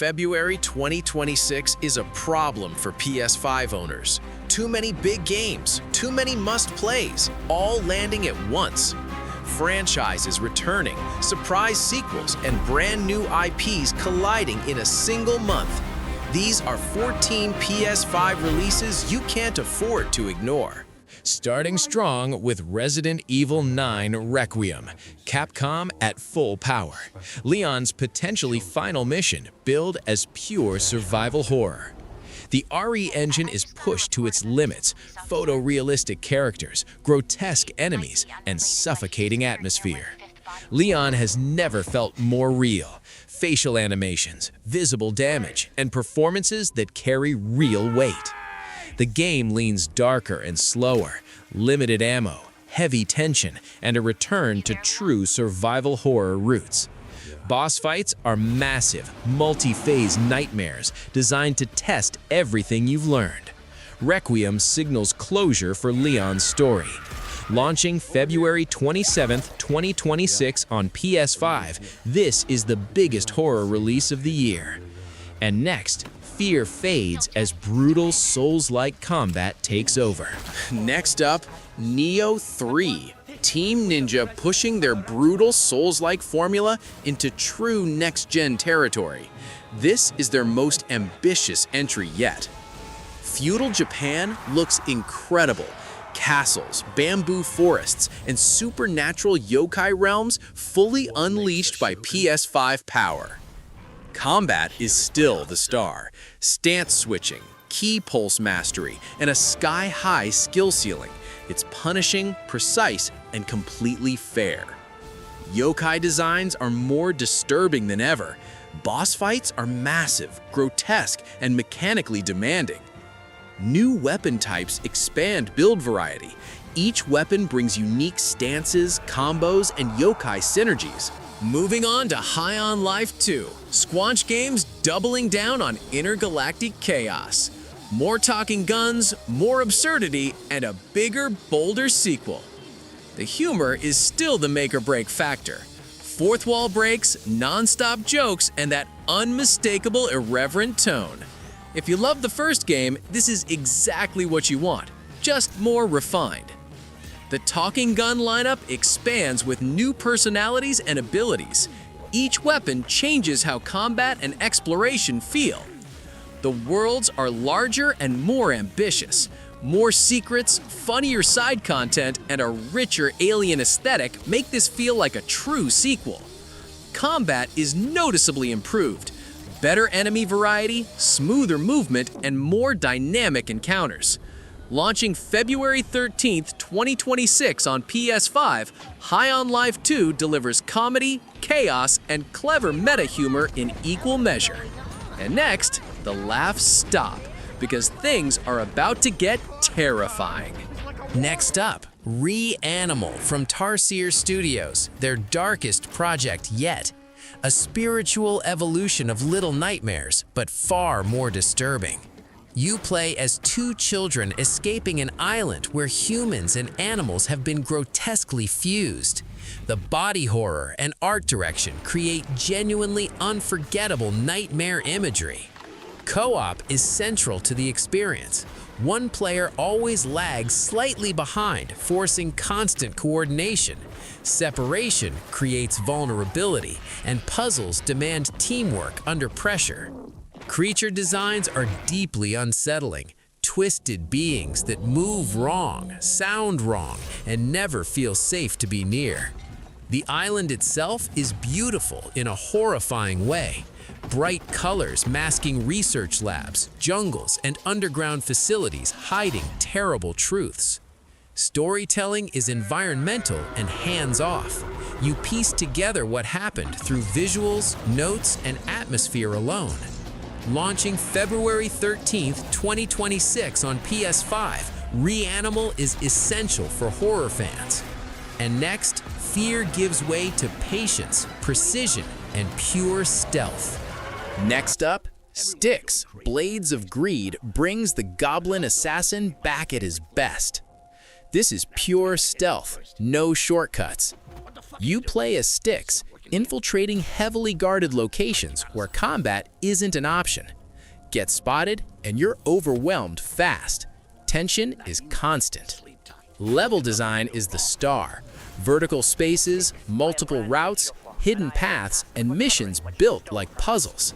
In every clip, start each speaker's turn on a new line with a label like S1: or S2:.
S1: February 2026 is a problem for PS5 owners. Too many big games, too many must-plays, all landing at once. Franchises returning, surprise sequels, and brand new IPs colliding in a single month. These are 14 PS5 releases you can't afford to ignore.
S2: Starting strong with Resident Evil 9 Requiem, Capcom at full power. Leon's potentially final mission, billed as pure survival horror. The RE engine is pushed to its limits, photorealistic characters, grotesque enemies, and suffocating atmosphere. Leon has never felt more real. Facial animations, visible damage, and performances that carry real weight. The game leans darker and slower, limited ammo, heavy tension, and a return to true survival horror roots. Boss fights are massive, multi-phase nightmares designed to test everything you've learned. Requiem signals closure for Leon's story. Launching February 27, 2026 on PS5, this is the biggest horror release of the year. And next, fear fades as brutal Souls-like combat takes over.
S1: Next up, Nioh 3. Team Ninja pushing their brutal Souls-like formula into true next-gen territory. This is their most ambitious entry yet. Feudal Japan looks incredible. Castles, bamboo forests, and supernatural yokai realms fully unleashed by PS5 power. Combat is still the star. Stance switching, key pulse mastery, and a sky-high skill ceiling. It's punishing, precise, and completely fair. Yokai designs are more disturbing than ever. Boss fights are massive, grotesque, and mechanically demanding. New weapon types expand build variety. Each weapon brings unique stances, combos, and yokai synergies. Moving on to High on Life 2, Squanch Games doubling down on intergalactic chaos. More talking guns, more absurdity, and a bigger, bolder sequel. The humor is still the make-or-break factor. Fourth wall breaks, non-stop jokes, and that unmistakable irreverent tone. If you loved the first game, this is exactly what you want, just more refined. The talking gun lineup expands with new personalities and abilities. Each weapon changes how combat and exploration feel. The worlds are larger and more ambitious. More secrets, funnier side content, and a richer alien aesthetic make this feel like a true sequel. Combat is noticeably improved. Better enemy variety, smoother movement, and more dynamic encounters. Launching February 13th, 2026 on PS5, High on Life 2 delivers comedy, chaos, and clever meta humor in equal measure. And next, the laughs stop, because things are about to get terrifying.
S2: Next up, Reanimal from Tarsier Studios, their darkest project yet. A spiritual evolution of Little Nightmares, but far more disturbing. You play as two children escaping an island where humans and animals have been grotesquely fused. The body horror and art direction create genuinely unforgettable nightmare imagery. Co-op is central to the experience. One player always lags slightly behind, forcing constant coordination. Separation creates vulnerability, and puzzles demand teamwork under pressure. Creature designs are deeply unsettling, twisted beings that move wrong, sound wrong, and never feel safe to be near. The island itself is beautiful in a horrifying way. Bright colors masking research labs, jungles, and underground facilities hiding terrible truths. Storytelling is environmental and hands-off. You piece together what happened through visuals, notes, and atmosphere alone. Launching February 13th, 2026 on PS5, Reanimal is essential for horror fans. And next, fear gives way to patience, precision, and pure stealth.
S1: Next up, Styx, Blades of Greed brings the goblin assassin back at his best. This is pure stealth, no shortcuts. You play as Styx, infiltrating heavily guarded locations where combat isn't an option. Get spotted and you're overwhelmed fast. Tension is constant. Level design is the star. Vertical spaces, multiple routes, hidden paths, and missions built like puzzles.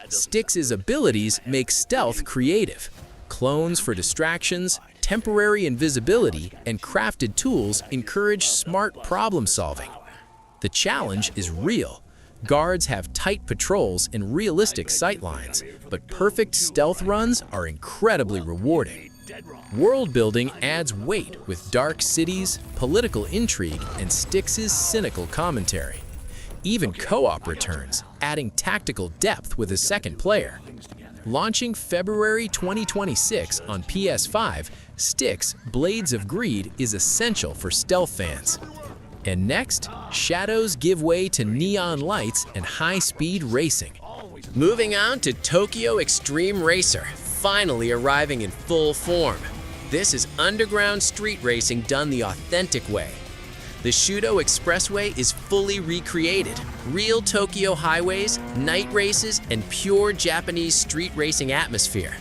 S1: Styx's abilities make stealth creative. Clones for distractions, temporary invisibility, and crafted tools encourage smart problem solving. The challenge is real. Guards have tight patrols and realistic sightlines, but perfect stealth runs are incredibly rewarding. World building adds weight with dark cities, political intrigue, and Styx's cynical commentary. Even co-op returns, adding tactical depth with a second player. Launching February 2026 on PS5, Styx Blades of Greed is essential for stealth fans. And next, shadows give way to neon lights and high-speed racing. Moving on to Tokyo Xtreme Racer, finally arriving in full form. This is underground street racing done the authentic way. The Shudo Expressway is fully recreated. Real Tokyo highways, night races, and pure Japanese street racing atmosphere.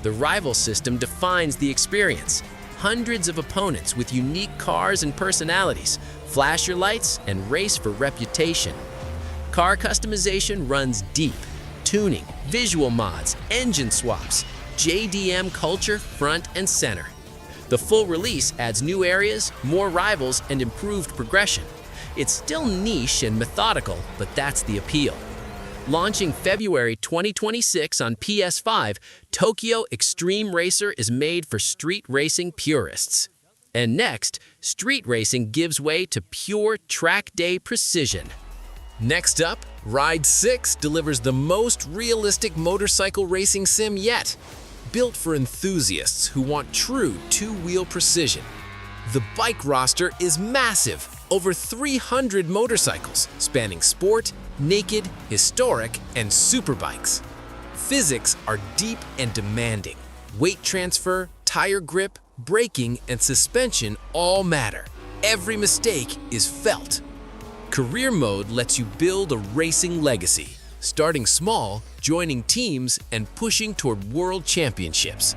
S1: The rival system defines the experience. Hundreds of opponents with unique cars and personalities. Flash your lights and race for reputation. Car customization runs deep. Tuning, visual mods, engine swaps, JDM culture front and center. The full release adds new areas, more rivals, and improved progression. It's still niche and methodical, but that's the appeal. Launching February 2026 on PS5, Tokyo Xtreme Racer is made for street racing purists. And next, street racing gives way to pure track day precision. Next up, Ride 6 delivers the most realistic motorcycle racing sim yet. Built for enthusiasts who want true two-wheel precision. The bike roster is massive, over 300 motorcycles spanning sport, naked, historic, and superbikes. Physics are deep and demanding. Weight transfer, tire grip, braking, and suspension all matter. Every mistake is felt. Career mode lets you build a racing legacy, starting small, joining teams, and pushing toward world championships.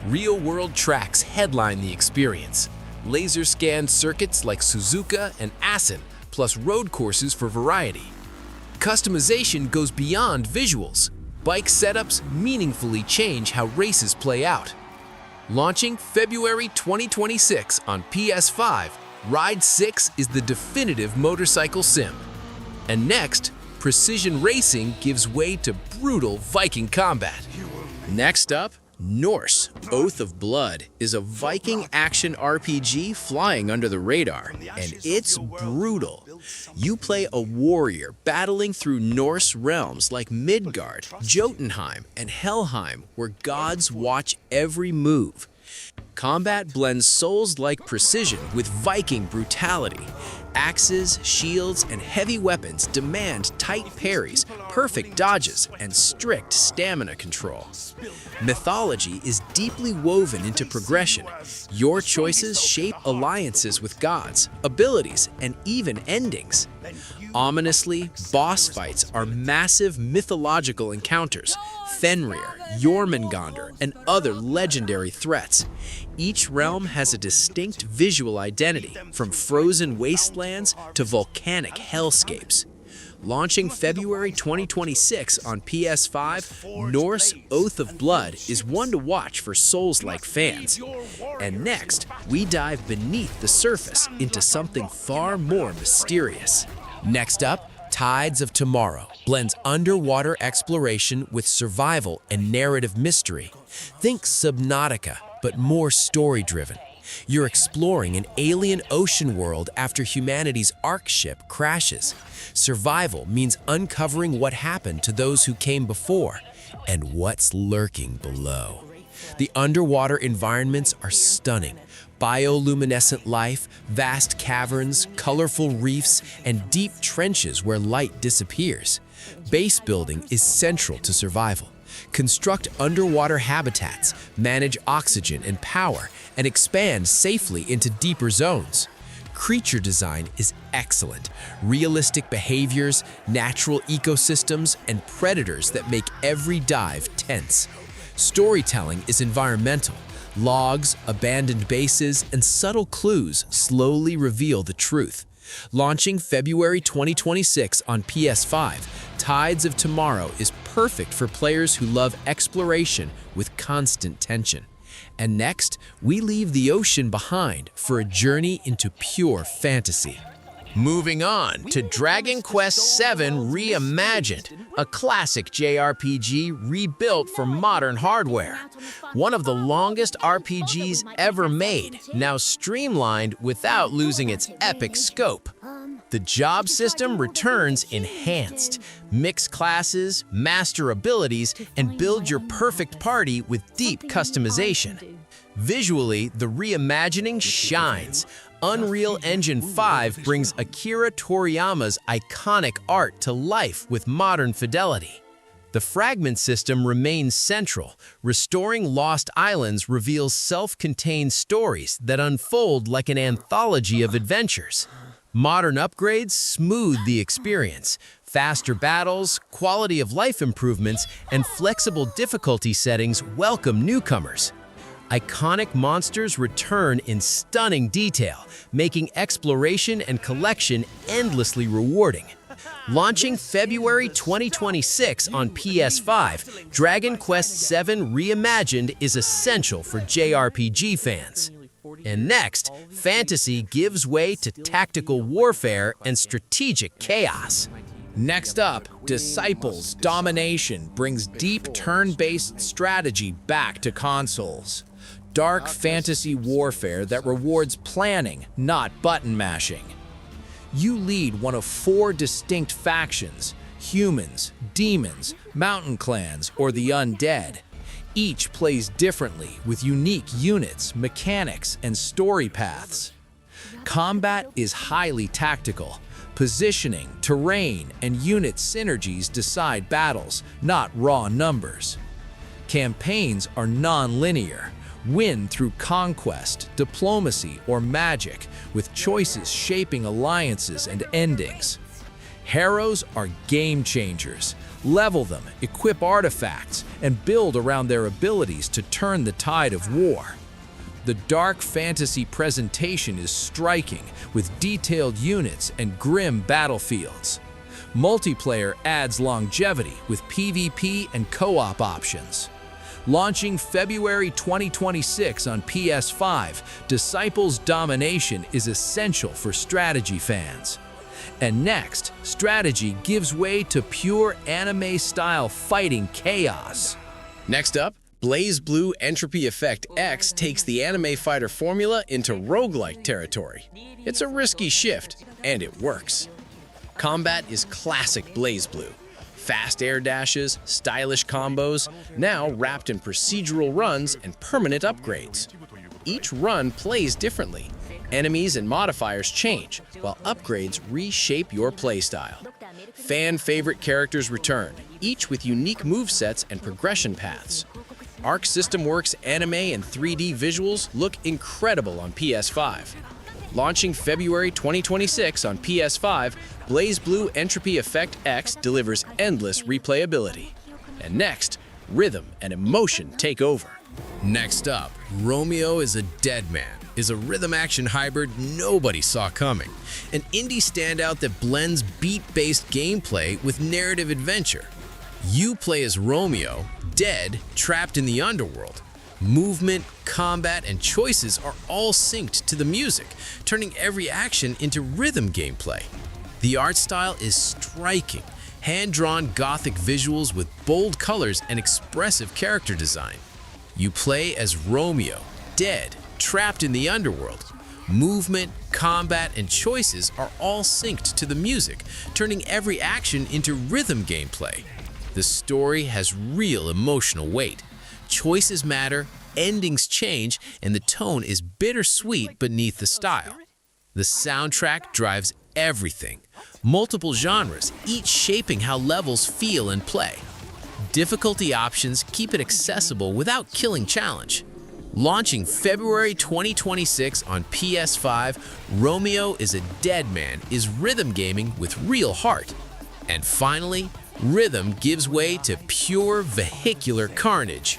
S1: Real-world tracks headline the experience. Laser-scanned circuits like Suzuka and Assen, plus road courses for variety. Customization goes beyond visuals. Bike setups meaningfully change how races play out. Launching February 2026 on PS5, Ride 6 is the definitive motorcycle sim. And next, precision racing gives way to brutal Viking combat. Next up, Norse, Oath of Blood is a Viking action RPG flying under the radar, and it's brutal. You play a warrior battling through Norse realms like Midgard, Jotunheim, and Helheim, where gods watch every move. Combat blends Souls-like precision with Viking brutality. Axes, shields, and heavy weapons demand tight parries, perfect dodges, and strict stamina control. Mythology is deeply woven into progression. Your choices shape alliances with gods, abilities, and even endings. Ominously, boss fights are massive mythological encounters. Fenrir, Jormungandr, and other legendary threats. Each realm has a distinct visual identity, from frozen wastelands to volcanic hellscapes. Launching February 2026 on PS5, Norse Oath of Blood is one to watch for Souls-like fans. And next, we dive beneath the surface into something far more mysterious. Next up, Tides of Tomorrow blends underwater exploration with survival and narrative mystery. Think Subnautica, but more story-driven. You're exploring an alien ocean world after humanity's Ark ship crashes. Survival means uncovering what happened to those who came before and what's lurking below. The underwater environments are stunning. Bioluminescent life, vast caverns, colorful reefs, and deep trenches where light disappears. Base building is central to survival. Construct underwater habitats, manage oxygen and power, and expand safely into deeper zones.
S2: creature design is excellent. Realistic behaviors, natural ecosystems, and predators that make every dive tense. Storytelling is environmental. Logs, abandoned bases, and subtle clues slowly reveal the truth. Launching February 2026 on PS5, Tides of Tomorrow is perfect for players who love exploration with constant tension. And next, we leave the ocean behind for a journey into pure fantasy. Moving on to Dragon Quest VII Reimagined, a classic JRPG rebuilt for modern hardware. One of the longest RPGs ever made, now streamlined without losing its epic scope. The job system returns enhanced. Mix classes, master abilities, and build your perfect party with deep customization. Visually, the reimagining shines. Unreal Engine 5 brings Akira Toriyama's iconic art to life with modern fidelity. The fragment system remains central. Restoring Lost Islands reveals self-contained stories that unfold like an anthology of adventures. Modern upgrades smooth the experience. Faster battles, quality of life improvements, and flexible difficulty settings welcome newcomers. Iconic monsters return in stunning detail, making exploration and collection endlessly rewarding. Launching February 2026 on PS5, Dragon Quest VII Reimagined is essential for JRPG fans. And next, fantasy gives way to tactical warfare and strategic chaos.
S1: Next up, Disciples Domination brings deep turn-based strategy back to consoles. Dark fantasy warfare that rewards planning, not button mashing. You lead one of 4 distinct factions: humans, demons, mountain clans, or the undead. Each plays differently with unique units, mechanics, and story paths. Combat is highly tactical. Positioning, terrain, and unit synergies decide battles, not raw numbers. Campaigns are non-linear. Win through conquest, diplomacy, or magic, with choices shaping alliances and endings. Heroes are game changers. Level them, equip artifacts, and build around their abilities to turn the tide of war. The dark fantasy presentation is striking, with detailed units and grim battlefields. Multiplayer adds longevity with PvP and co-op options. Launching February 2026 on PS5, Disciples Domination is essential for strategy fans. And next, strategy gives way to pure anime-style fighting chaos. Next up, BlazBlue Entropy Effect X takes the anime fighter formula into roguelike territory. It's a risky shift, and it works. Combat is classic BlazBlue. Fast air dashes, stylish combos, now wrapped in procedural runs and permanent upgrades. Each run plays differently. Enemies and modifiers change, while upgrades reshape your playstyle. Fan-favorite characters return, each with unique movesets and progression paths. Arc System Works anime and 3D visuals look incredible on PS5. Launching February 2026 on PS5, BlazBlue Entropy Effect X delivers endless replayability. And next, rhythm and emotion take over.
S2: Next up, Romeo Is a Dead Man is a rhythm-action hybrid nobody saw coming. An indie standout that blends beat-based gameplay with narrative adventure. You play as Romeo, dead, trapped in the underworld. Movement, combat, and choices are all synced to the music, turning every action into rhythm gameplay. The art style is striking, hand-drawn gothic visuals with bold colors and expressive character design. You play as Romeo, dead, trapped in the underworld. Movement, combat, and choices are all synced to the music, turning every action into rhythm gameplay. The story has real emotional weight. Choices matter, endings change, and the tone is bittersweet beneath the style. The soundtrack drives everything. Multiple genres, each shaping how levels feel and play. Difficulty options keep it accessible without killing challenge. Launching February 2026 on PS5, Romeo Is a Dead Man is rhythm gaming with real heart. And finally, rhythm gives way to pure vehicular carnage.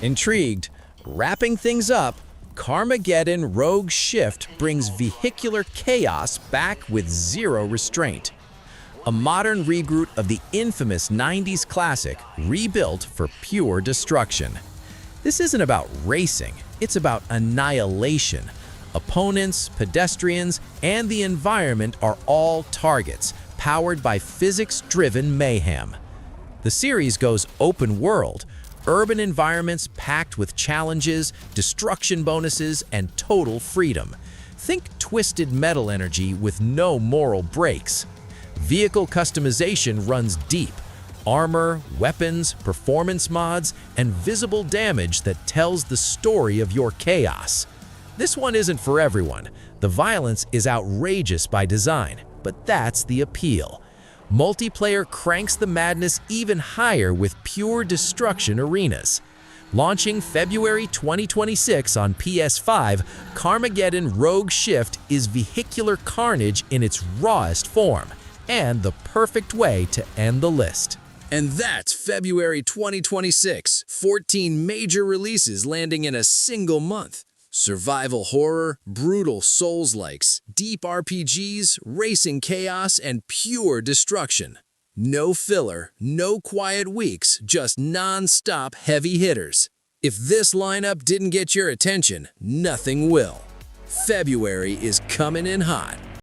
S1: Intrigued? Wrapping things up, Carmageddon Rogue Shift brings vehicular chaos back with zero restraint. A modern regroup of the infamous 90s classic, rebuilt for pure destruction. This isn't about racing, it's about annihilation. Opponents, pedestrians, and the environment are all targets, powered by physics-driven mayhem. The series goes open world, urban environments packed with challenges, destruction bonuses, and total freedom. Think Twisted Metal energy with no moral breaks. Vehicle customization runs deep. Armor, weapons, performance mods, and visible damage that tells the story of your chaos. This one isn't for everyone. The violence is outrageous by design, but that's the appeal. Multiplayer cranks the madness even higher with pure destruction arenas. Launching February 2026 on PS5, Carmageddon Rogue Shift is vehicular carnage in its rawest form, and the perfect way to end the list.
S2: And that's February 2026, 14 major releases landing in a single month. Survival horror, brutal Souls-likes, deep RPGs, racing chaos, and pure destruction. No filler, no quiet weeks, just non-stop heavy hitters. If this lineup didn't get your attention, nothing will. February is coming in hot.